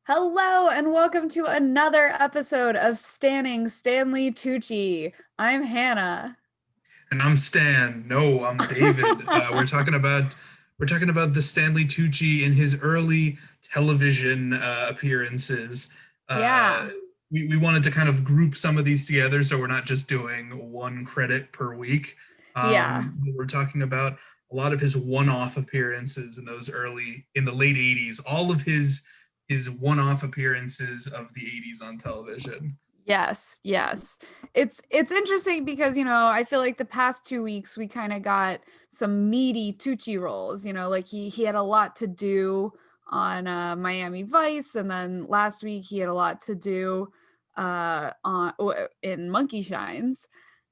Hello and welcome to another episode of Stanning Stanley Tucci. I'm Hannah. And I'm Stan. No, I'm David. We're talking about the Stanley Tucci in his early television appearances. Uh, Yeah, we wanted to kind of group some of these together, so we're not just doing one credit per week. yeah, But we're talking about a lot of his one-off appearances in the late '80s. All of his one-off appearances of the '80s on television. yes. It's interesting because I feel like the past 2 weeks we kind of got some meaty Tucci roles. Like he had a lot to do on Miami Vice, and then last week he had a lot to do in Monkey Shines.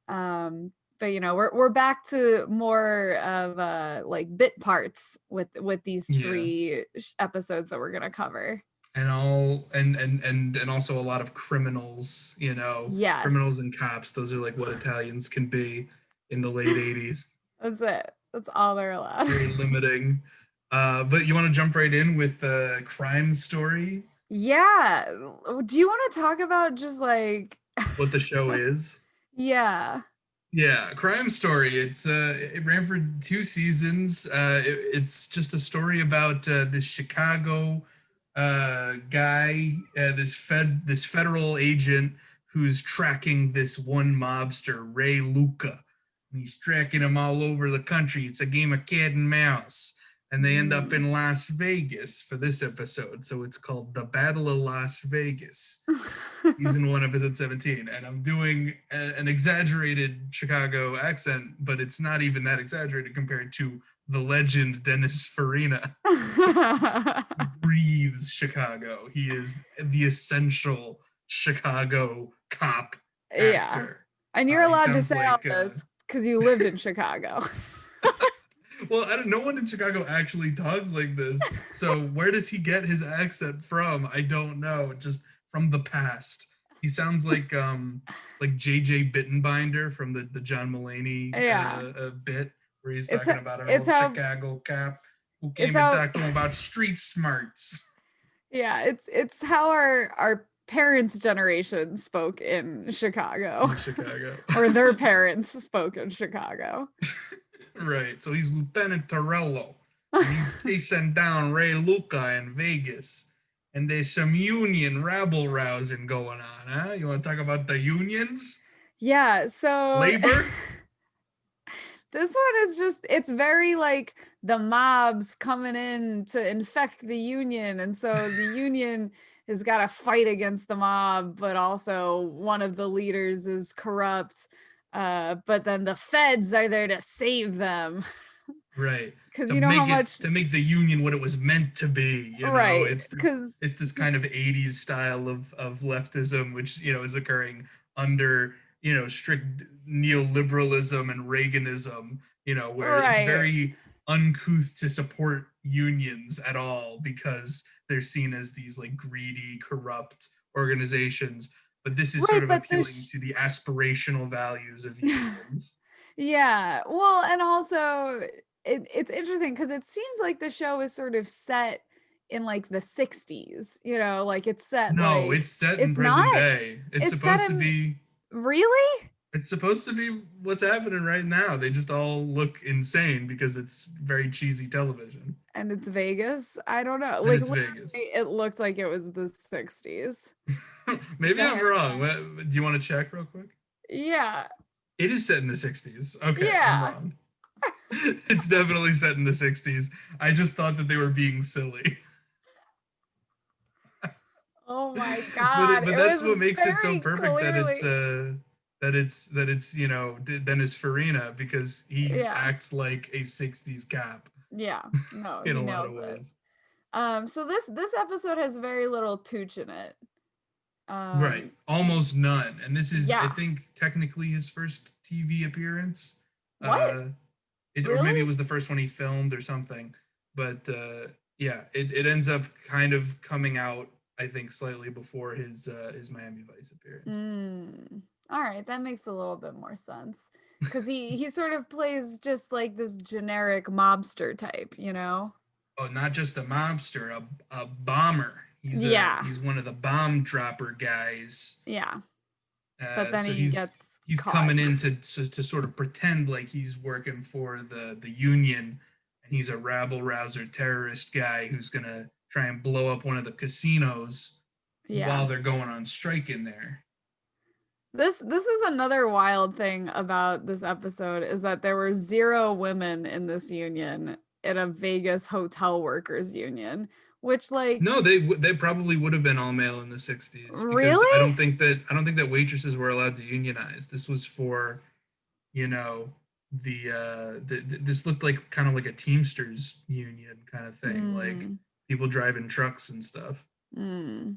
But we're back to more of like bit parts with these Yeah. three episodes that we're gonna cover. And all and also a lot of criminals, Yes, criminals and cops. Those are like what Italians can be in the late '80s. that's it. That's all they're allowed. Very limiting. But you want to jump right in with Crime Story, Yeah. Do you want to talk about just like what the show is? yeah. Yeah, Crime Story. It ran for 2 seasons. It's just a story about this Chicago guy, this federal agent who's tracking this one mobster, Ray Luca. And he's tracking him all over the country. It's a game of cat and mouse. And they end up Mm. in Las Vegas for this episode. So it's called The Battle of Las Vegas, season one, episode 17. And I'm doing an exaggerated Chicago accent, but it's not even that exaggerated compared to the legend Dennis Farina. He breathes Chicago. He is the essential Chicago cop Yeah. actor. And you're He allowed to sounds say all like this because you lived in Chicago. well, I don't. No one in Chicago actually talks like this. So where does he get his accent from? I don't know. Just from the past. He sounds like JJ Bittenbinder from the John Mulaney Yeah. bit where he's It's talking about an it's old how Chicago cop who it's came and how talked to him about street smarts. yeah, it's how our parents' generation spoke in Chicago. In Chicago. Or their parents spoke in Chicago. Right. So he's Lieutenant Torello, and he's chasing down Ray Luca in Vegas. And there's some union rabble rousing going on, huh? You want to talk about the unions? Yeah, so Labor? this one is just it's very like the mobs coming in to infect the union, and so the union has got to fight against the mob, but also one of the leaders is corrupt. But then the feds are there to save them Right. because To you know how make it much to make the union what it was meant to be, right because it's this kind of '80s style of leftism, which is occurring under strict neoliberalism and Reaganism, where it's right very uncouth to support unions at all because they're seen as these like greedy, corrupt organizations. But this is sort right of but appealing to the aspirational values of unions. yeah, well, and also it's interesting because it seems like the show is sort of set in like the 60s, like it's set No, like it's set in it's present not day. it's set in really It's supposed to be what's happening right now. They just all look insane because it's very cheesy television. and it's Vegas. I don't know. And Like it's literally Vegas. it looked like it was the 60s. Maybe The I'm wrong. haircut. Do you want to check real quick? Yeah. It is set in the 60s. Okay, I'm Yeah. wrong. It's definitely set in the 60s. I just thought that they were being silly. Oh my but God. It that's was what makes it so very perfect that it's clearly. Dennis Farina because he Yeah. acts like a '60s cop Yeah. No, in he a lot of nails it. ways. So this episode has very little Tooch in it. Right, Um, almost none. And this is, I yeah. think, technically his first TV appearance. What? Uh, or maybe it Really? was the first one he filmed or something. But yeah, it ends up kind of coming out, I think, slightly before his Miami Vice appearance. All right, that makes a little bit more sense. Because he sort of plays just like this generic mobster type, you know? Oh, not just a mobster, a bomber. Yeah. He's one of the bomb dropper guys. Yeah. But then So he gets he's caught. coming in to sort of pretend like he's working for the union, and he's a rabble rouser terrorist guy who's gonna try and blow up one of the casinos Yeah. while they're going on strike in there. This is another wild thing about this episode is that there were 0 women in this union in a Vegas hotel workers union, which like No, they probably would have been all male in the '60s because really? I don't think that waitresses were allowed to unionize. This was for, you know, this looked like kind of like a Teamsters union kind of thing, like Hmm. people driving trucks and stuff. Hmm.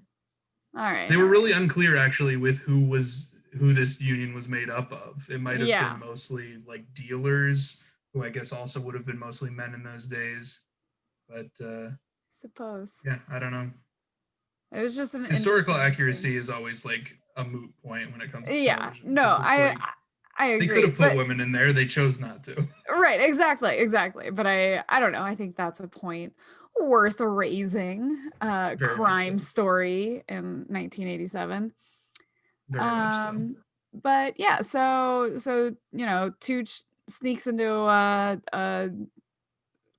All right, They all were really right. unclear actually with who this union was made up of. It might have been Yeah, mostly like dealers, who I guess also would have been mostly men in those days. But I suppose. yeah, I don't know. It was just an Historical interesting thing. accuracy is always like a moot point when it comes to Yeah, television no, because it's like I they could agree. have put But women in there, they chose not to. right, exactly, exactly. But I don't know. I think that's a point worth raising. Very much so. Crime Story in 1987. Very much so. Um, but yeah, so Tooch sneaks into a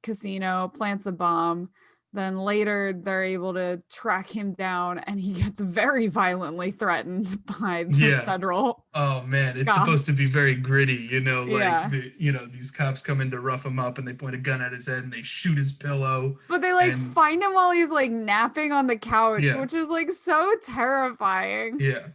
casino, plants a bomb. Then later they're able to track him down and he gets very violently threatened by the Yeah. federal Oh man, it's supposed to cops. be very gritty, like Yeah. these cops come in to rough him up and they point a gun at his head and they shoot his pillow But they like and find him while he's like napping on the couch, yeah, which is like so terrifying. yeah.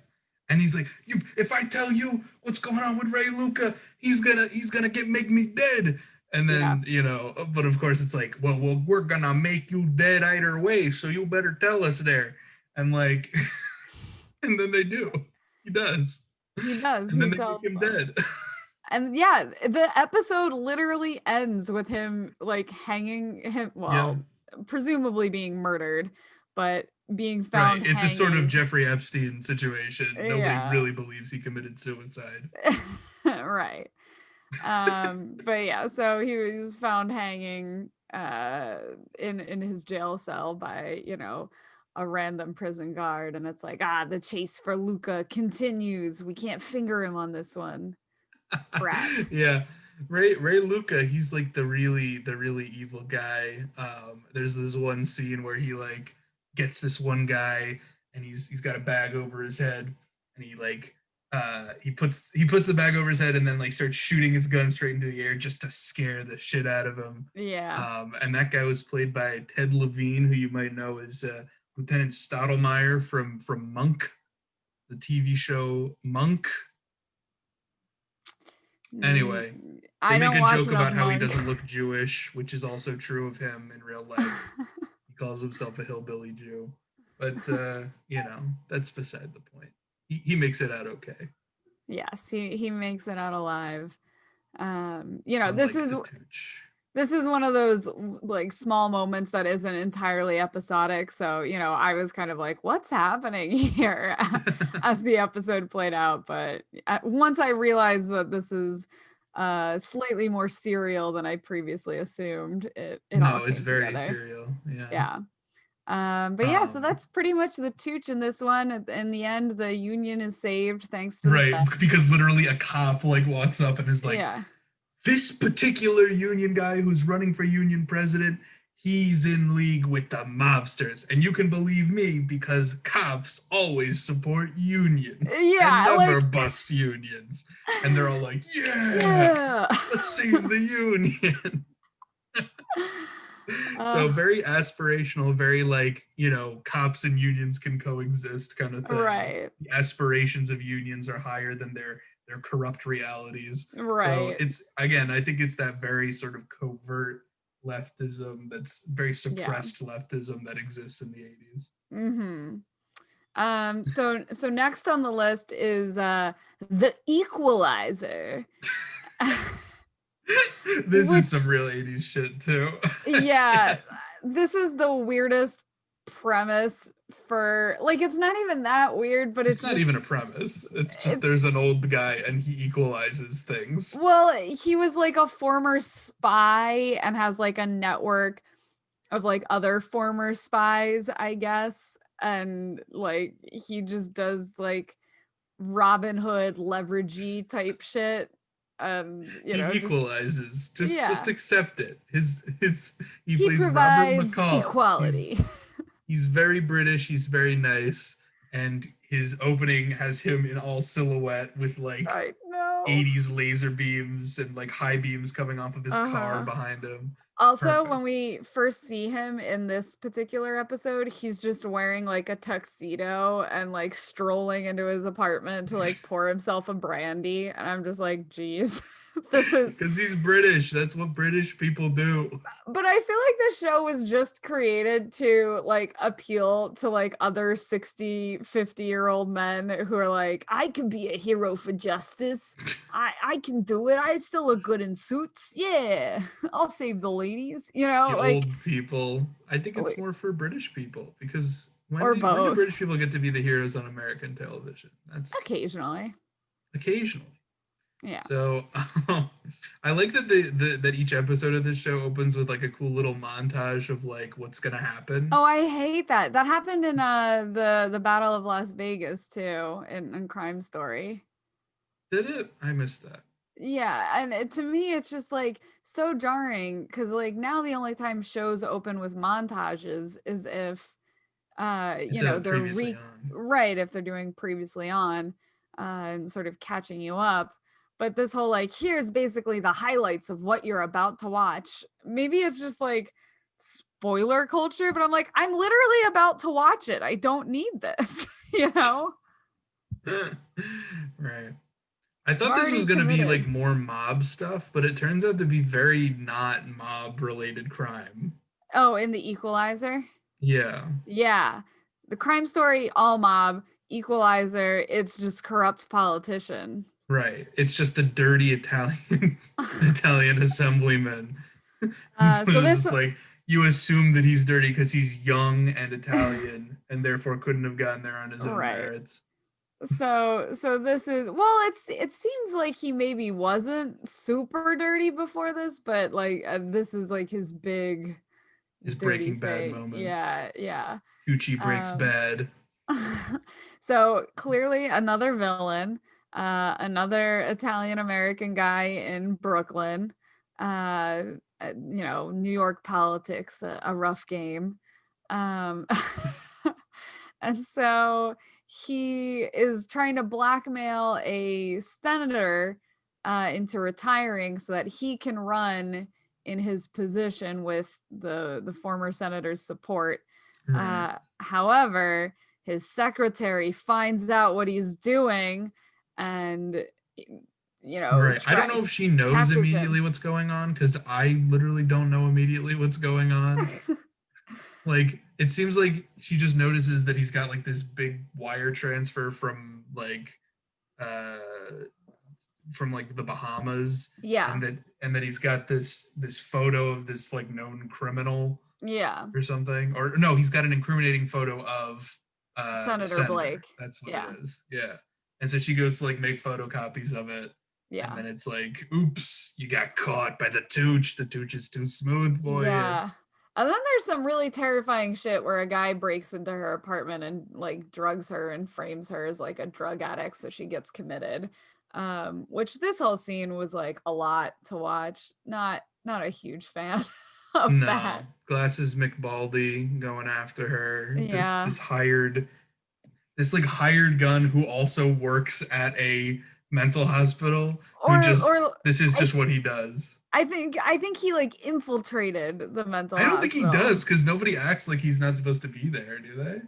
And he's like, "You if I tell you what's going on with Ray Luca, he's gonna get make me dead." And Yeah. then, but of course it's like, well, we're gonna make you dead either way, so you better tell us there. And like and then they do. He does. He does. And then He they make tells him them. dead. And yeah, the episode literally ends with him like hanging him, Yeah. well, presumably being murdered, but being Right. found It's a sort of hanging. Jeffrey Epstein situation. Nobody Yeah. really believes he committed suicide. Right. But yeah, so he was found hanging in his jail cell by, a random prison guard, and it's like, the chase for Luca continues. We can't finger him on this one. Drat. Yeah. Ray Luca, he's like the really evil guy. There's this one scene where he like gets this one guy and he's got a bag over his head and he puts the bag over his head and then like starts shooting his gun straight into the air just to scare the shit out of him. Yeah. And that guy was played by Ted Levine, who you might know as Lieutenant Stottlemyre from Monk, the TV show Monk. Anyway, they I make don't a watch joke enough about how he Monk. doesn't look Jewish, which is also true of him in real life. He calls himself a hillbilly Jew. But that's beside the point. He makes it out okay. Yes, he makes it out alive. This Unlike is the Tooch. this is one of those like small moments that isn't entirely episodic. So, I was kind of like, what's happening here as the episode played out. But once I realized that this is slightly more serial than I previously assumed, it all No, it's came very together. serial. Yeah. Yeah. But yeah, so Um, that's pretty much the Tooch in this one. In the end, the Union is saved thanks to the right, Fed. because literally a cop like walks up and is like, Yeah. this particular union guy who's running for union president, he's in league with the mobsters. And you can believe me because cops always support unions and Yeah, never like bust unions. And they're all like, yeah, yeah. let's save the union. Uh, So very aspirational, very like, cops and unions can coexist kind of thing. right. The aspirations of unions are higher than their corrupt realities. So Right. it's again, I think it's that very sort of covert leftism, that's very Yeah. suppressed leftism that exists in the 80s. Mhm. So next on the list is The Equalizer. This is some Which real 80s shit too. yeah, this is the weirdest premise for like it's not even that weird, but It's it's not even a just premise. It's just there's an old guy and he equalizes things. well, he was like a former spy and has like a network of like other former spies, I guess. and like he just does like Robin Hood leveragey type shit. He Just equalizes. Just yeah. accept it. His he He plays Robert provides McCall. equality. He's very British, he's very nice, and his opening has him in all silhouette with like I know. 80s laser beams and like high beams coming off of his car Uh-huh. behind him. Also, Perfect. when we first see him in this particular episode, he's just wearing like a tuxedo and like strolling into his apartment to like pour himself a brandy. And I'm just like, geez, this is. Because he's British. That's what British people do. But I feel like the show was just created to like appeal to like other 60, 50-year-old men who are like, I can be a hero for justice. I can do it. I still look good in suits. Yeah. I'll save the ladies, The like old people. I think it's like, more for British people because or when do both. British people get to be the heroes on American television? That's Occasionally. occasionally. Yeah. So I like that that each episode of this show opens with like a cool little montage of like what's gonna happen. Oh, I hate that. That happened in the Battle of Las Vegas too, in Crime Story. Did it? I missed that. Yeah, and to me, it's just like so jarring because like now the only time shows open with montages is if It's they're previously on. right, if they're doing previously on and sort of catching you up. But this whole like here's basically the highlights of what you're about to watch. Maybe it's just like spoiler culture, but I'm like, I'm literally about to watch it. I don't need this, you know? Right. I I'm thought this was already gonna be like committed. more mob stuff, but it turns out to be very not mob related crime. Oh, in the Equalizer? Yeah. Yeah. The Crime Story, all mob. Equalizer, it's just corrupt politician. Right. It's just a dirty Italian Italian assemblyman. So So it's this just like you assume that he's dirty because he's young and Italian and therefore couldn't have gotten there on his own right. merits. So this is, well, it seems like he maybe wasn't super dirty before this, but like this is like his big His dirty Breaking Bad thing. moment. Yeah, yeah. Tucci breaks Um bad. so clearly another villain, another Italian American guy in Brooklyn. New York politics, a rough game. Um and so he is trying to blackmail a senator into retiring so that he can run in his position with the former senator's support. Right. However, his secretary finds out what he's doing and Right. I don't try know if she knows catches him. immediately what's going on because I literally don't know immediately what's going on. Like it seems like she just notices that he's got like this big wire transfer uh from like the Bahamas Yeah, and that he's got this photo of this like known criminal yeah. or something. Or no, he's got an incriminating photo of a Senator senator. Blake. That's what it Yeah, is. Yeah. And so she goes to like make photocopies of it. And yeah. then it's like, oops, you got caught by the Tooch. The Tooch is too smooth for you. Yeah. And then there's some really terrifying shit where a guy breaks into her apartment and like drugs her and frames her as like a drug addict so she gets committed. Which this whole scene was like a lot to watch. Not a huge fan of that. No, Glasses McBaldy going after her. Yeah. This like hired gun who also works at a mental hospital who just Or this is I just what he does. I think he like infiltrated the mental I don't think he hospital. does because nobody acts like he's not supposed to be there, do they?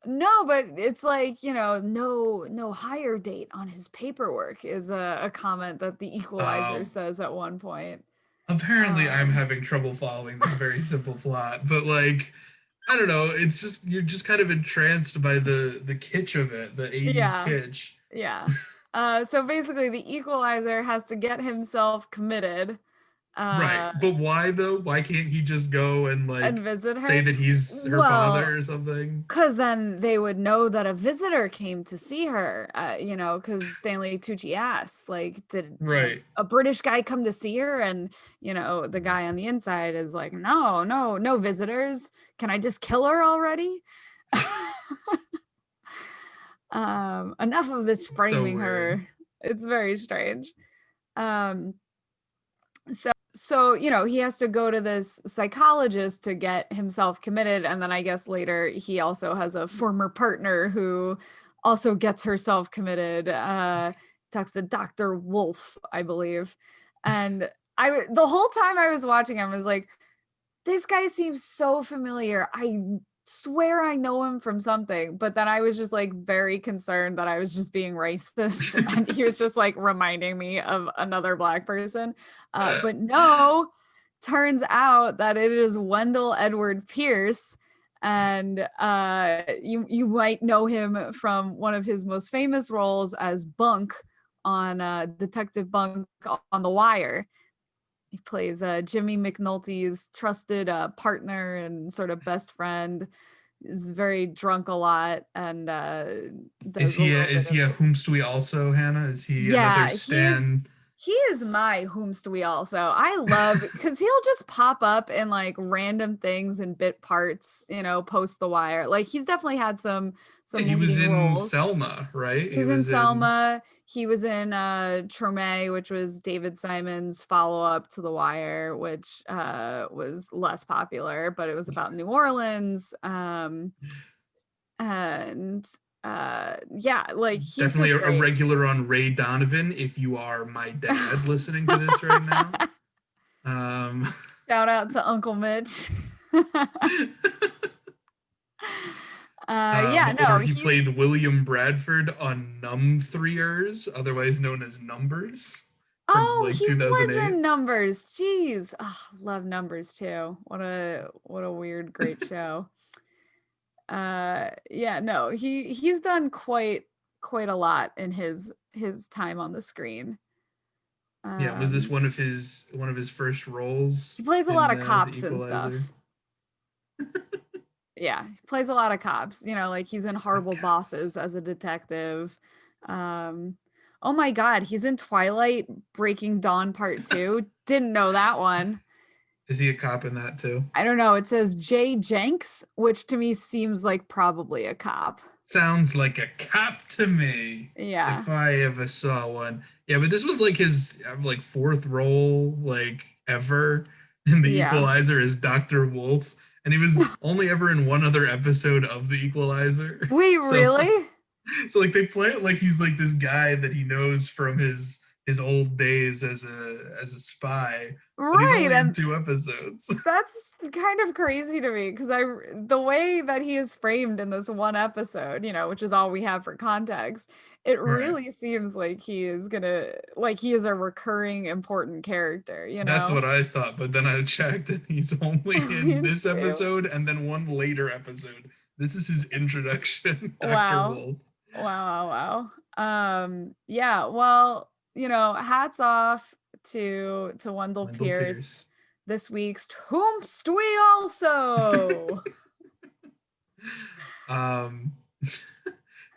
No, but it's like, no hire date on his paperwork is a comment that the Equalizer Um, says at one point. Apparently I'm Um, having trouble following this very simple plot, but like I don't know, it's just you're just kind of entranced by the kitsch of it, the 80s yeah, kitsch. yeah. So basically the Equalizer has to get himself committed, Right. uh, But why though? Why can't he just go and and like visit say her. that he's her Well, father or something? because then they would know that a visitor came to see her, because Stanley Tucci asked, like, did Right. a British guy come to see her? And, the guy on the inside is like, no, no, no visitors. Can I just kill her already? Enough of this So framing weird. her. It's very strange. Um, so he has to go to this psychologist to get himself committed, and then I guess later he also has a former partner who also gets herself committed. Talks to Dr. Wolf, I believe. And the whole time I was watching him, I was like, this guy seems so familiar. I swear I know him from something. But then I was just like very concerned that I was just being racist. And he was just like reminding me of another Black person. But no, turns out that it is Wendell Edward Pierce. And you might know him from one of his most famous roles as Bunk on Detective Bunk on The Wire. He plays Jimmy McNulty's trusted partner and sort of best friend. Is very drunk a lot and Is does a he a, little bit is of he a everything. whomst we also, Hannah? Is he another Yeah, Stan? he is my whomst we also. I love because he'll just pop up in like random things and bit parts, post The Wire. Like he's definitely had some He was leading in roles. Selma, right? He He was in was in. Selma. He was in Treme, which was David Simon's follow-up to The Wire, which was less popular, but it was about New Orleans. And yeah, like he's Definitely just a great. regular on Ray Donovan. If you are my dad listening to this right now, um, Shout out to Uncle Mitch. Yeah, no, or he he's played William Bradford on Numb Threeers, otherwise known as Numbers, from oh, like he was 2008. in Numbers. Jeez. Oh, love Numbers too. What a weird, great show. Yeah, no, he's done quite a lot in his time on the screen. Yeah, was this Um, one of his first roles he plays a lot in of the cops and Equalizer? stuff. Yeah, he plays a lot of cops. Like he's in The Horrible cops. Bosses as a detective. Um, oh my God, he's in Twilight Breaking Dawn Part 2. Didn't know that one. Is he a cop in that too? I don't know. It says Jay Jenks, which to me seems like probably a cop. Sounds like a cop to me. Yeah. If I ever saw one. Yeah, but this was like his like fourth role like ever in the Yeah. Equalizer as Dr. Wolf. And he was only ever in one other episode of the Equalizer. Wait, So really? so like they play it like he's like this guy that he knows from his old days as a spy, but he's Right. only in And two episodes. that's kind of crazy to me because the way that he is framed in this one episode, which is all we have for context, it Right. really seems like he is a recurring important character, That's what I thought, but then I checked and he's only in He's this too. episode and then one later episode. This is his introduction, Dr. Wow. Wolf. Wow, wow, wow. Yeah, well, hats off to Wendell Wendell Pierce, Pierce. this week's Whomst We Also. Um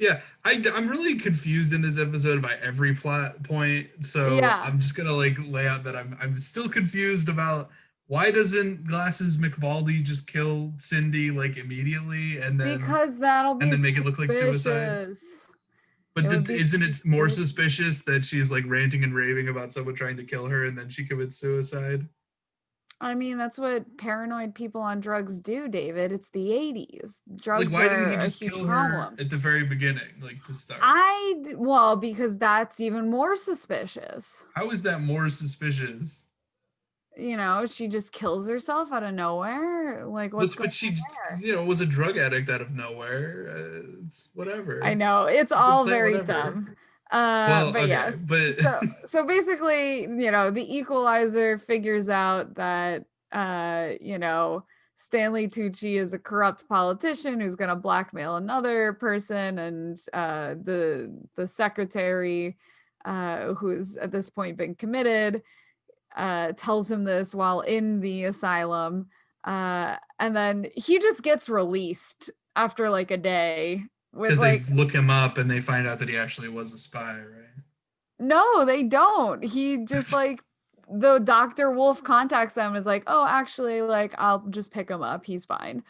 yeah, I'm really confused in this episode by every plot point. So Yeah, I'm just gonna like lay out that I'm still confused about why doesn't Glasses McBaldy just kill Cindy like immediately because that'll and be then make it look like suicide? suspicious. It But would be isn't it more suspicious. suspicious that she's like ranting and raving about someone trying to kill her and then she commits suicide? I mean, that's what paranoid people on drugs do, David. It's the 80s. Like, Drugs why didn't he are a just huge kill her problem. at the very beginning, like to start? Well, because that's even more suspicious. How is that more suspicious? She just kills herself out of nowhere. Like, what's going But she, on there? was a drug addict out of nowhere. It's I whatever. know it's You can all plant very whatever. dumb. Well, But okay, yes. but So basically, the Equalizer figures out that Stanley Tucci is a corrupt politician who's going to blackmail another person, and the secretary, who's at this point been committed, tells him this while in the asylum. And then he just gets released after like a day with because they like, look him up and they find out that he actually was a spy, no, they don't. He just right? like, the Dr. Wolf contacts them and is like, oh, actually, like, I'll just pick him up. He's fine.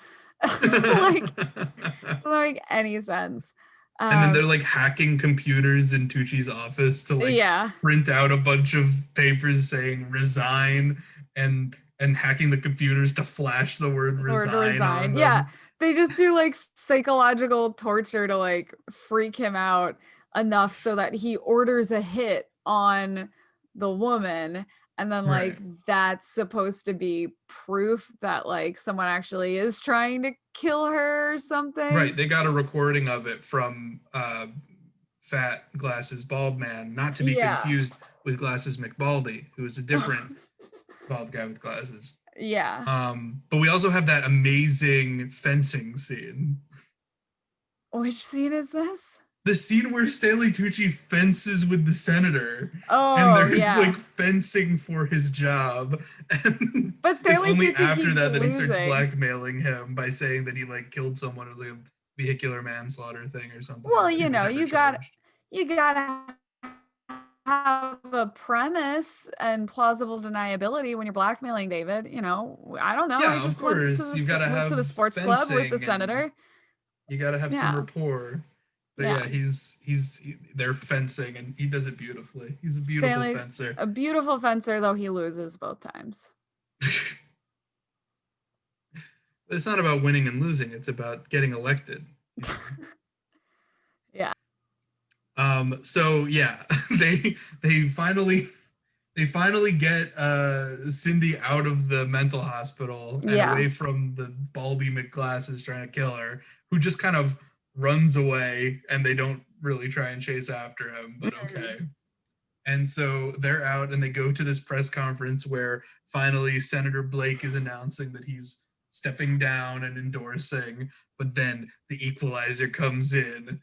Like, doesn't make any sense. And then Um, they're like hacking computers in Tucci's office to like yeah, print out a bunch of papers saying resign, and hacking the computers to flash the word or to resign on resign. Yeah, them. they just do like psychological torture to like freak him out enough so that he orders a hit on the woman, and then like Right. that's supposed to be proof that like someone actually is trying to kill her or something. Right. They got a recording of it from Fat Glasses Bald Man, not to be Yeah. confused with Glasses McBaldy, who is a different bald guy with glasses. Yeah. But we also have that amazing fencing scene. Which scene is this? The scene where Stanley Tucci fences with the senator, and Oh, they're like yeah. fencing for his job. And But it's Stanley only Tucci after keeps that that he starts losing. blackmailing him by saying that he like killed someone. It was like a vehicular manslaughter thing or something, Well, but he was never charged. you gotta have a premise and plausible deniability when you're blackmailing David. I don't know. I Yeah, of just course. You gotta went to have the sports club with the fencing and senator. you gotta have some Yeah, rapport. But yeah. yeah, they're fencing and he does it beautifully. He's a beautiful Stanley, fencer. a beautiful fencer, though he loses both times. It's not about winning and losing, it's about getting elected, you know. Yeah, So yeah, they they finally they finally get Cindy out of the mental hospital and yeah. away from the Baldy McGlasses trying to kill her, who just kind of runs away and they don't really try and chase after him, but Mhm. okay. And so they're out and they go to this press conference where finally Senator Blake is announcing that he's stepping down and endorsing, but then the equalizer comes in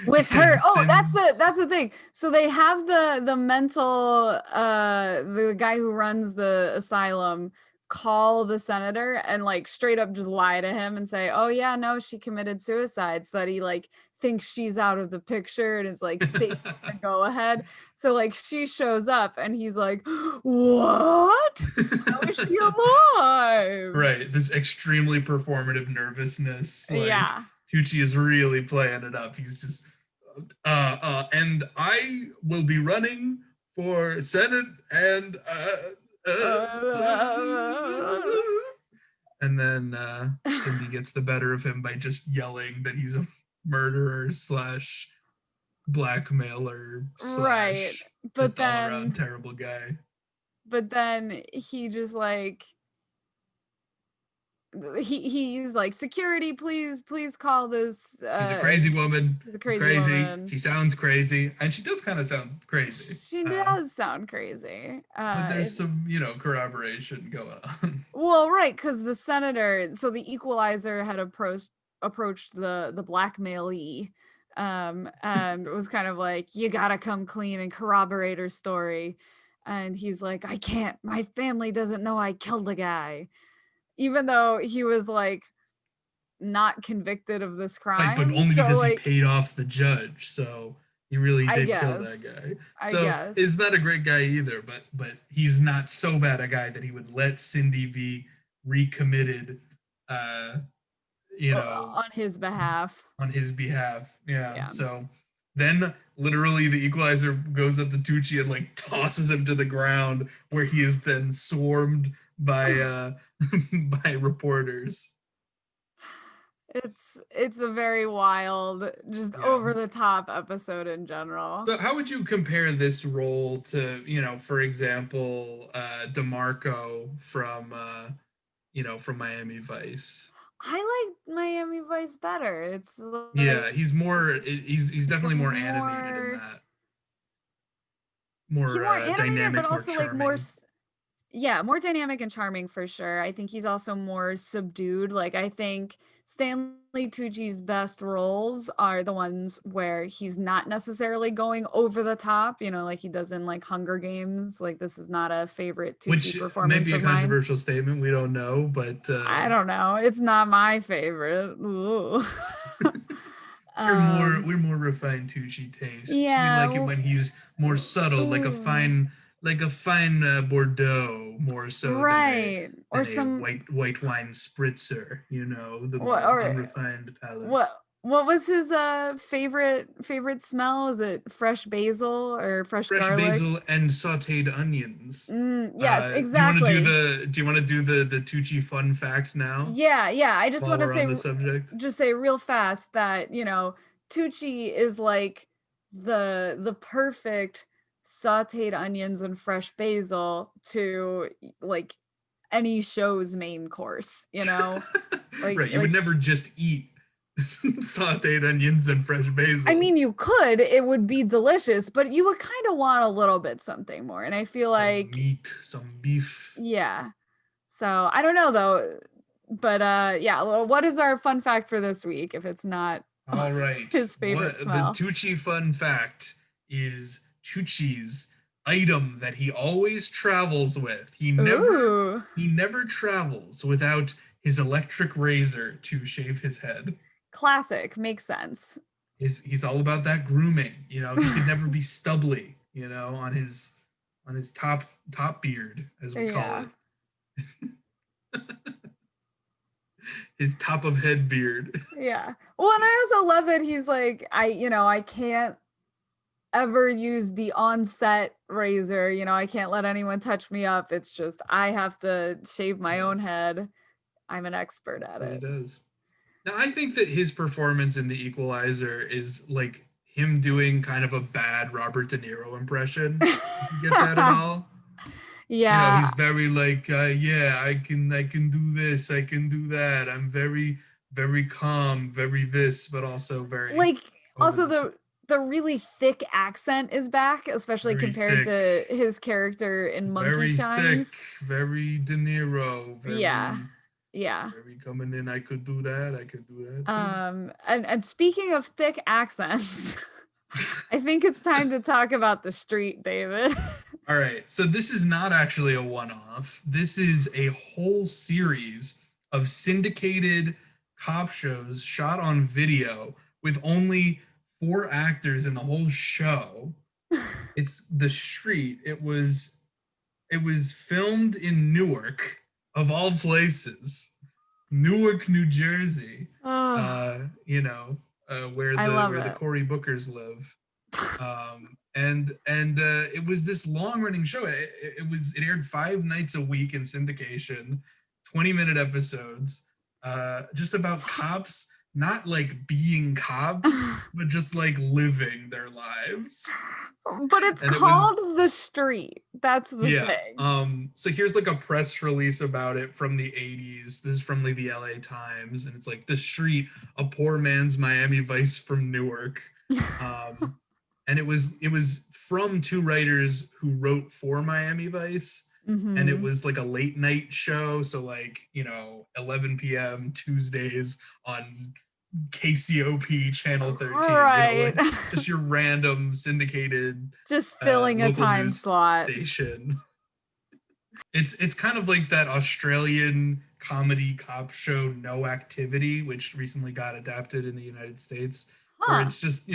With her. and Oh, that's the sends. that's the thing. So they have the mental the guy who runs the asylum call the senator and like straight up just lie to him and say, "Oh yeah, no, she committed suicide," so that he like thinks she's out of the picture and is like safe to go ahead. So like she shows up and he's like, "What? How is she alive?" Right, this extremely performative nervousness. Like Yeah. Tucci is really playing it up. He's just, and I will be running for Senate and Uh, and then Cindy gets the better of him by just yelling that he's a murderer slash blackmailer right. slash But just all around then terrible guy. but then he just like he's like, security, please call this She's a crazy woman. she's a She's crazy crazy. woman. She sounds crazy, and she does kind of sound crazy. She does sound crazy. But there's some, corroboration going on. Well, right, because the senator, so the equalizer had approached the blackmailee, and was kind of like, you gotta come clean and corroborate her story. And he's like, I can't, my family doesn't know I killed a guy, even though he was like not convicted of this Right, but crime. only So because he like, paid off the judge. So he really I did kill that guess, guy. I So guess. he's not a great guy either, but he's not so bad a guy that he would let Cindy be recommitted, uh, you know, On his behalf. on his behalf. Yeah. Yeah. So then literally the equalizer goes up to Tucci and like tosses him to the ground where he is then swarmed by by reporters. It's a very wild, just Yeah. over the top episode in general. So how would you compare this role to, for example, DeMarco from from Miami Vice? I like Miami Vice better. It's Yeah, like he's definitely more animated in more that. he's More more animated, but dynamic, more also like more charming. yeah, more dynamic and charming for sure. I think he's also more subdued. Like I think Stanley Tucci's best roles are the ones where he's not necessarily going over the top, like he does in like Hunger Games. Like this is not a favorite Tucci Which may performance be a of mine. controversial statement. We don't know, but I don't know. It's not my favorite. Um, we're more refined Tucci tastes. We yeah. like it when he's more subtle, Ooh, like a fine Bordeaux, more so right. Or than a some white wine spritzer. The what more or unrefined palate. what What was his favorite smell? Is it fresh basil or fresh Fresh garlic? basil and sautéed onions. Yes, Do you want to do exactly. the Tucci fun fact now Yeah, yeah. I just while want to we're on say the subject? just say real fast that, Tucci is like the perfect sautéed onions and fresh basil to like any show's main course. Right, you would Like never just eat sautéed onions and fresh I basil. mean you could, it would be delicious, but you would kind of want a little bit something more. And I feel Some like meat, some beef. yeah. So, I don't know though, but yeah, well, what is our fun fact for this week if it's not All right. his favorite What the smell? Tucci fun fact is Tucci's item that he always travels with. Ooh, He never travels without his electric razor to shave his head. classic, makes sense. He's all about that grooming. He could never be stubbly, on his top beard, as we call Yeah. it. His top of head beard. Yeah. Well, and I also love that he's like, I can't ever use the on-set razor. I can't let anyone touch me up. It's just I have to shave my own Yes, head. I'm an expert that's at what he it. does. Now, I think that his performance in The Equalizer is like him doing kind of a bad Robert De Niro impression. Did you get that at all? Yeah. He's very like, yeah, I can do this, I can do that. I'm very, very calm, very this, but also very Like over also the top, the really thick accent is back, especially very compared thick, to his character in Monkey very thick, Shines. very De Niro, Yeah. very, Yeah. very coming in. I could do that. I could do that too. And speaking of thick accents, I think it's time to talk about the street, David. All right. So this is not actually a one off. This is a whole series of syndicated cop shows shot on video with only four actors in the whole show. It's The Street. It was filmed in Newark, of all places. Newark, New Jersey. Oh, Uh, you know, where I the love where the it. Cory Bookers live. And it was this long running show. It aired 5 nights a week in syndication, 20-minute episodes, just about cops, not like being cops, but just like living their lives. But it's And it was called The Street. That's the yeah. thing. So here's like a press release about it from the 80s. This is from like the LA Times, and it's like The Street, a poor man's Miami Vice from Newark. Um, and it was from two writers who wrote for Miami Vice, and it Mhm. was like a late night show, so like 11 p.m. Tuesdays on KCOP channel 13, Right. like just your random syndicated Just filling a local time news slot. station. It's kind of like that Australian comedy cop show No Activity, which recently got adapted in the United States, where Huh. it's just,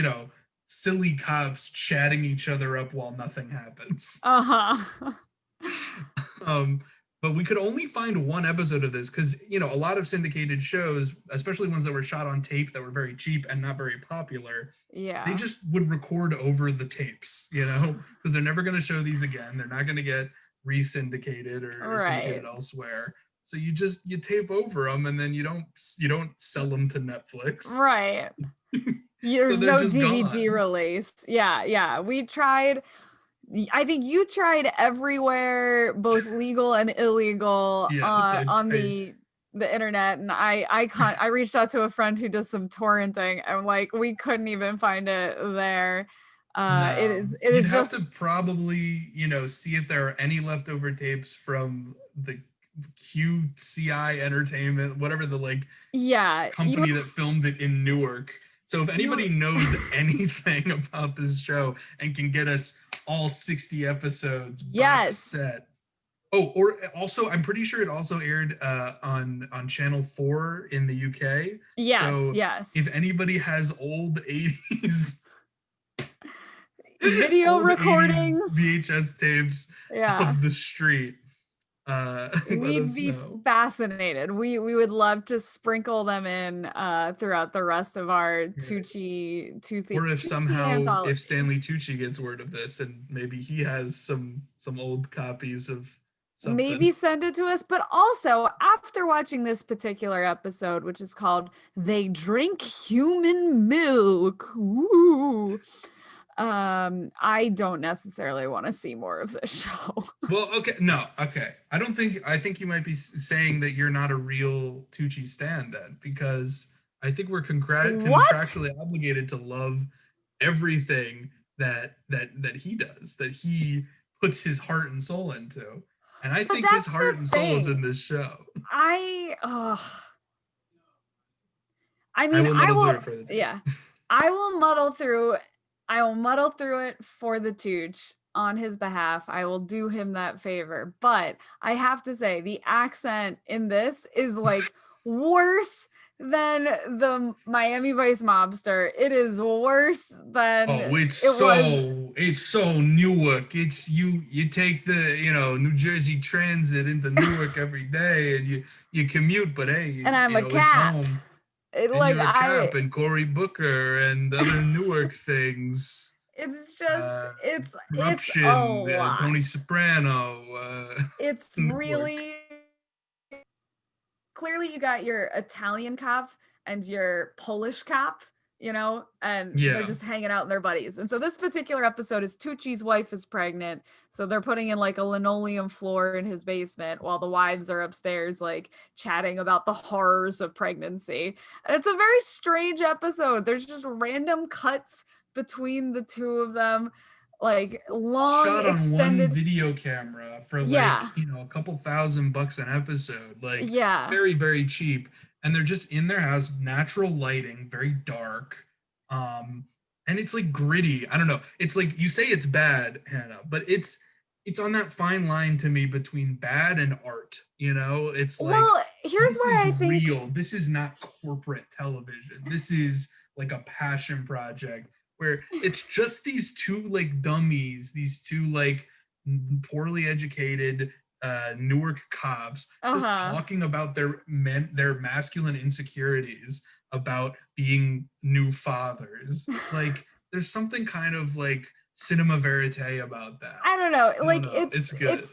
silly cops chatting each other up while nothing happens. Uh-huh. um, but we could only find one episode of this because, a lot of syndicated shows, especially ones that were shot on tape that were very cheap and not very popular, they Yeah. just would record over the tapes, because they're never going to show these again. They're not going to get re-syndicated or syndicated Right. elsewhere. So you tape over them, and then you don't sell them to Netflix. Right. So There's they're no just DVD gone. release. Yeah, yeah. We tried I think you tried everywhere, both legal and illegal, Yes, on the internet, and I reached out to a friend who does some torrenting, and like we couldn't even find it there. It No, is it you'd is have just to probably, see if there are any leftover tapes from the QCI Entertainment, whatever the like yeah, company that filmed it in Newark. So if you anybody knows anything about this show and can get us all 60 episodes box yes. set. Oh, or also I'm pretty sure it also aired on Channel 4 in the UK. Yes, So yes. if anybody has Video old 80s recordings. VHS tapes Yeah. of The Street, let We'd us be know. fascinated. We would love to sprinkle them in throughout the rest of our Right. Tucci Or if Tucci somehow if anthology. Stanley Tucci gets word of this and maybe he has some old copies of Maybe something. send it to us. But also, after watching this particular episode, which is called They Drink Human Milk, ooh, I don't necessarily want to see more of this show. Well, okay, no, okay. I think you might be saying that you're not a real Tucci stan then, because I think we're What? contractually obligated to love everything that he does, that he puts his heart and soul into. And I But think his that's the heart and soul is in thing. this show. I I I mean, will I muddle through will it for the Tucci. yeah. I will muddle through I will muddle through it for the Tooch on his behalf. I will do him that favor. But I have to say the accent in this is like worse than the Miami Vice mobster. It is worse than Oh, it was. it's so Newark. It's you take the, New Jersey Transit into Newark every day and you commute, but hey, And I'm a it's cap. home. It And like you're a I cop and Cory Booker and other Newark things. it's just it's a Corruption, lot. Tony Soprano, It's Newark. really clearly you got your Italian cop and your Polish cop, and they're Yeah. just hanging out in their buddies. And so this particular episode is Tucci's wife is pregnant. So they're putting in like a linoleum floor in his basement while the wives are upstairs, like chatting about the horrors of pregnancy. And it's a very strange episode. There's just random cuts between the two of them, like long Shot on one extended. video camera for like, Yeah. a couple $1,000 an episode, like Yeah. very, very cheap. And they're just in their house, natural lighting, very dark. And it's like gritty. I don't know. It's like you say it's bad, Hannah, but it's on that fine line to me between bad and art. It's like Well, here's this why is I think real. This is not corporate television. This is like a passion project where it's just these two like dummies, these two like poorly educated Newark cops just uh-huh. talking about their masculine insecurities about being new fathers. Like there's something kind of like cinema verite about that. I don't know. I don't Like know. It's good.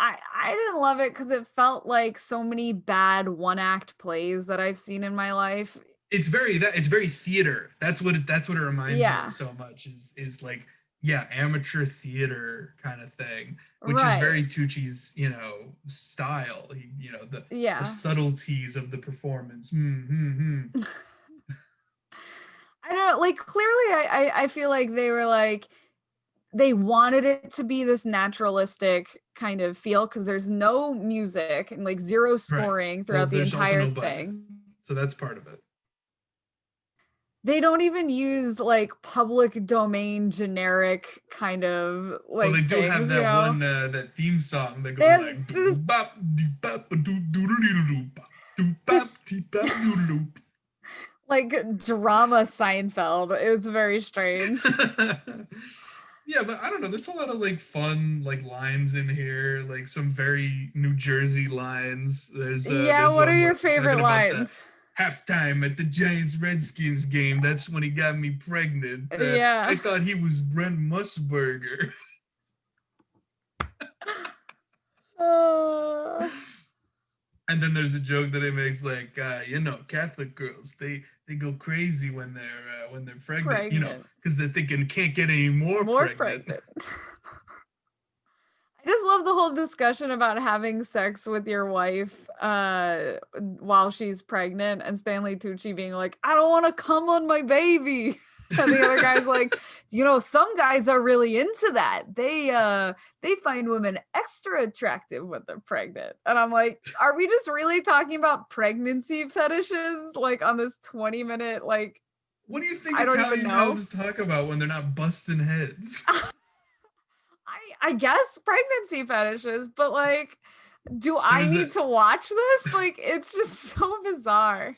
I didn't love it because it felt like so many bad one act plays that I've seen in my life. It's very theater. That's what it reminds me of Yeah. so much is like, yeah, amateur theater kind of thing, which is Right. very Tucci's, style. The Yeah. subtleties of the performance. Hmm. I don't know. Like clearly I feel like they were like they wanted it to be this naturalistic kind of feel because there's no music and like zero Right. scoring Well, throughout the there's also entire no budget, thing. so that's part of it. They don't even use like public domain generic kind of Well, like they do have things, that theme song that They goes have like doo this bop dee bop doo doo doo doo bop doo bop this dee bop doo doo. like drama Seinfeld. It was very strange. Yeah, but I don't know. There's a lot of like fun like lines in here, like some very New Jersey lines. Yeah, There's what are one where your they're favorite talking about the lines? halftime at the Giants Redskins game. That's when he got me pregnant. I Yeah. thought he was Brent Musburger. Uh, And then there's a joke that he makes like, Catholic girls they go crazy when they're pregnant, pregnant. because they're thinking can't get any more More pregnant. pregnant. I just love the whole discussion about having sex with your wife while she's pregnant and Stanley Tucci being like, I don't want to come on my baby. And the other guy's like, some guys are really into that. They find women extra attractive when they're pregnant. And I'm like, are we just really talking about pregnancy fetishes like on this 20-minute like What do you think I don't even Italian know. cops talk about when they're not busting heads? I guess pregnancy fetishes, but like do I There's a need to watch this? Like it's just so bizarre.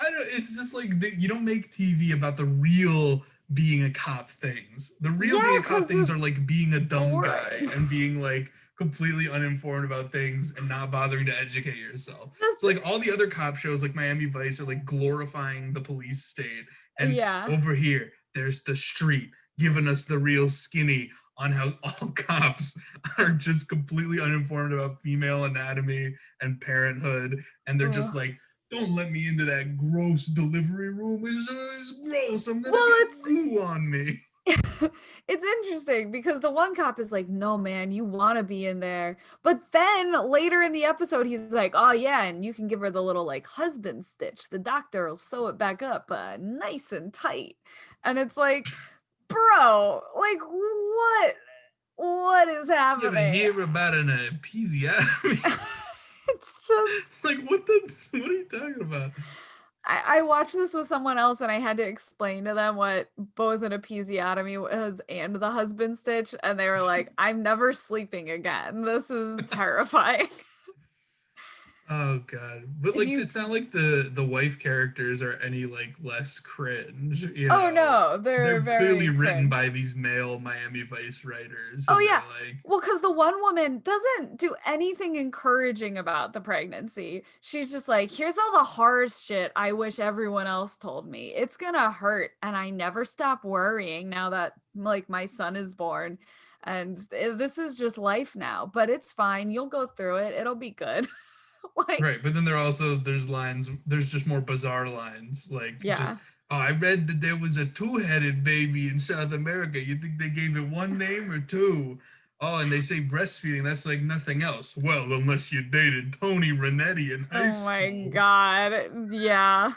I don't. It's just like you don't make TV about the real being a cop things. The real Yeah, being a cop because things are it's like being a dumb guy boring. and being like completely uninformed about things and not bothering to educate yourself. Just So like all the other cop shows like Miami Vice are like glorifying the police state, and yeah. over here there's the street giving us the real skinny on how all cops are just completely uninformed about female anatomy and parenthood, and they're just Ugh. like, don't let me into that gross delivery room. It's gross. I'm gonna Well, get it's goo on me. it's interesting because the one cop is like, "No, man, you want to be in there." But then later in the episode, he's like, "Oh yeah, and you can give her the little like husband stitch. The doctor will sew it back up, nice and tight." And it's like, bro, like what is You ever happening? hear about an episiotomy? It's just Like what are you talking about? I watched this with someone else and I had to explain to them what both an episiotomy was and the husband stitch, and they were like, "I'm never sleeping again. This is terrifying." Oh god. But If like you it's not like the wife characters are any like less cringe, you Oh know. no, they're They're clearly very written cringe. by these male Miami Vice writers, Oh and yeah. they're like, Well, because the one woman doesn't do anything encouraging about the pregnancy. She's just like, here's all the horror shit I wish everyone else told me. It's gonna hurt, and I never stop worrying now that like my son is born. And this is just life now, but it's fine. You'll go through it. It'll be good. Like, right, but then there's just more bizarre lines, like just, yeah. oh, I read that there was a two-headed baby in South America. You think they gave it one name or two? Oh, and they say breastfeeding, that's like nothing else. Well, unless you dated Tony Renetti in high Oh my school. God. Yeah.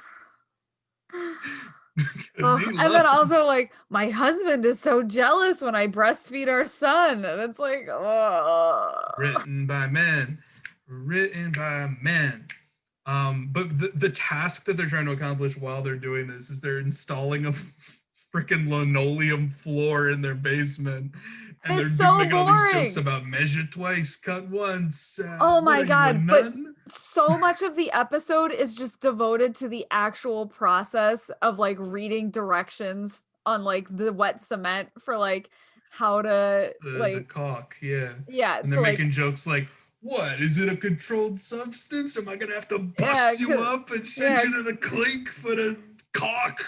Because Ugh, he and then loves also like my husband is so jealous when I breastfeed our son, and it's like, ugh. written by men, written by men. But the task that they're trying to accomplish while they're doing this is they're installing a freaking linoleum floor in their basement, and And they're it's so making all these jokes boring. about measure twice, cut once. Oh What my are you, a God, but nun? so much of the episode is just devoted to the actual process of like reading directions on like the wet cement for like how to The like, cock, yeah. yeah, And they're to like, making jokes like, "What is it? A controlled substance? Am I gonna have to yeah, bust you up and send yeah, you to the clink for the cock?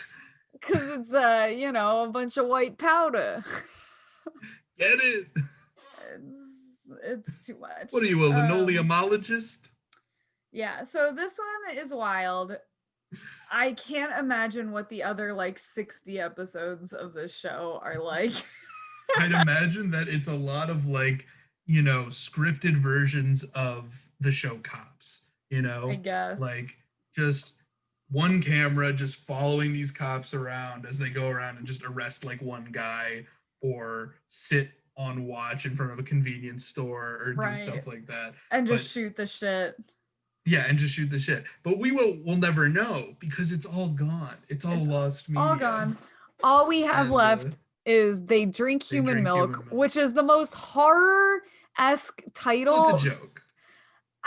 because it's a bunch of white powder. Get it? It's too What are much. you, a linoleumologist?" Yeah, so this one is wild. I can't imagine what the other like 60 episodes of this show are like. I'd imagine that it's a lot of like, scripted versions of the show Cops, I guess. like just one camera just following these cops around as they go around and just arrest like one guy or sit on watch in front of a convenience store or do Right. stuff like that. And But just shoot the shit. yeah, and just shoot the shit. But we'll never know because it's all gone. It's all It's lost all media. gone. All we have And left is they drink they human drink milk, human milk. which is the most horror-esque Well, it's a title. joke.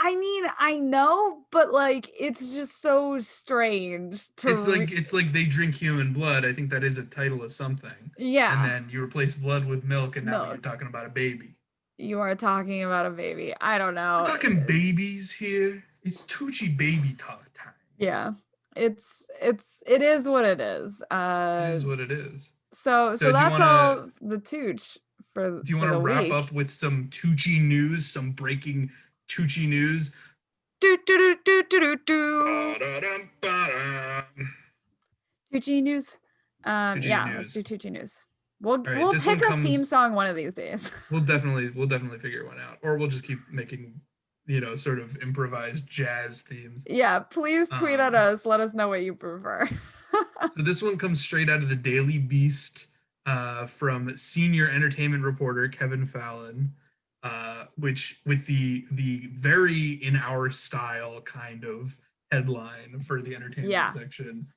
I mean, I know, but like it's just so strange to It's like they drink human blood. I think that is a title of something. And yeah, then you replace blood with milk, and now you're milk. talking about a baby. You are talking about a baby. I don't We're know. talking babies here. It's Tucci baby talk time. Yeah. It is what it is. It is what it is. So So that's all the tooch do you for want to the wrap week. up with some Tucci news, some breaking Tucci news? Do do do do do do do. Ba-da-dum-ba-dum. Tucci news. Tucci Yeah, let's news. do Tucci news. We'll All right, we'll this pick one a theme comes. song one of these days. We'll definitely figure one out, or we'll just keep making, sort of improvised jazz themes. Yeah, please tweet at Um, us. Let us know what you prefer. So this one comes straight out of the Daily Beast, from senior entertainment reporter Kevin Fallon, which with the very in our style kind of headline for the entertainment Yeah. section: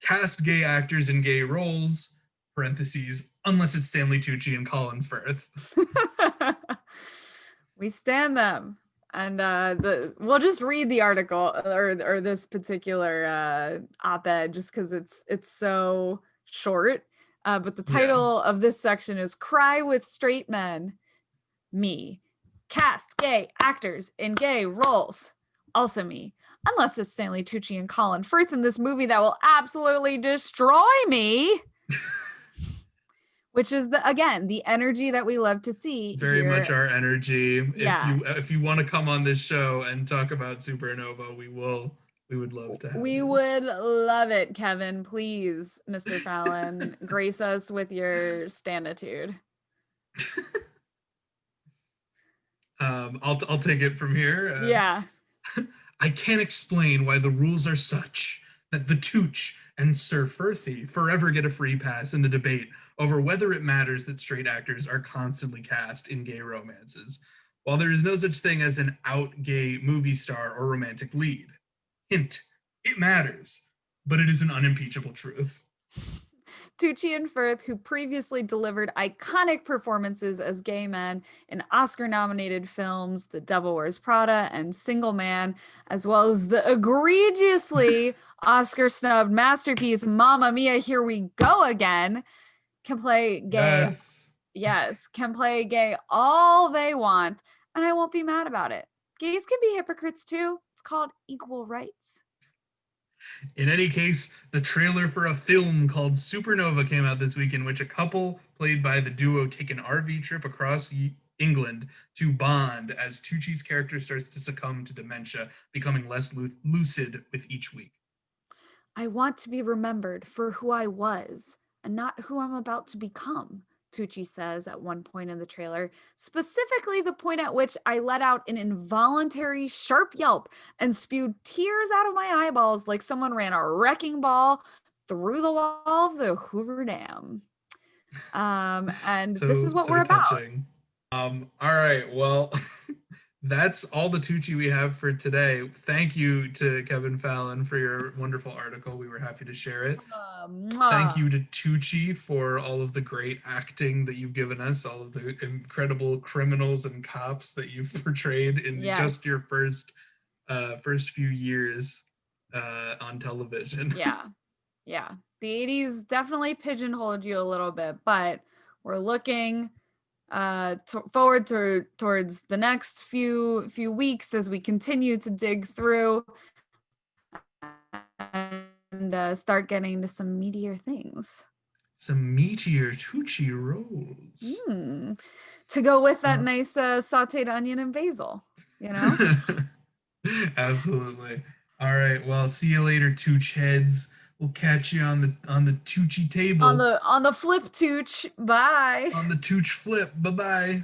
cast gay actors in gay roles. Parentheses, unless it's Stanley Tucci and Colin Firth. We stand them. And we'll just read the article or this particular op-ed just because it's so short. But the Yeah. title of this section is "Cry with Straight Men." Me. cast gay actors in gay roles. Also me. Unless it's Stanley Tucci and Colin Firth in this movie that will absolutely destroy me. Which is the energy that we love to see Very here. much our energy. Yeah. If you want to come on this show and talk about Supernova, we would love to have we you. would love it, Kevin. Please, Mr. Fallon, grace us with your stanitude. I'll take it from here. Yeah. I can't explain why the rules are such that the Tooch and Sir Firthy forever get a free pass in the debate over whether it matters that straight actors are constantly cast in gay romances, while there is no such thing as an out gay movie star or romantic lead. Hint, it matters, but it is an unimpeachable truth. Tucci and Firth, who previously delivered iconic performances as gay men in Oscar-nominated films The Devil Wears Prada and Single Man, as well as the egregiously Oscar-snubbed masterpiece Mamma Mia, Here We Go Again, can play gay. Yes, can play gay all they want, and I won't be mad about it. Gays can be hypocrites too. It's called equal rights. In any case, the trailer for a film called Supernova came out this week, in which a couple played by the duo take an RV trip across England to bond as Tucci's character starts to succumb to dementia, becoming less lucid with each week. I want to be remembered for who I was and not who I'm about to become, Tucci says at one point in the trailer, specifically the point at which I let out an involuntary sharp yelp and spewed tears out of my eyeballs like someone ran a wrecking ball through the wall of the Hoover Dam. And this is what we're touching. All right, well, that's all the Tucci we have for today. Thank you to Kevin Fallon for your wonderful article. We were happy to share it. Thank you to Tucci for all of the great acting that you've given us, all of the incredible criminals and cops that you've portrayed in just your first few years on television. Yeah. The 80s definitely pigeonholed you a little bit, but we're looking forward towards the next few weeks as we continue to dig through and start getting to some meatier things. Some meatier Tucci rolls. To go with that nice sauteed onion and basil, you know? Absolutely. All right. Well, see you later, Tooch heads. We'll catch you on the Tucci table. On the flip Tooch. Bye. On the Tooch flip. Bye-bye.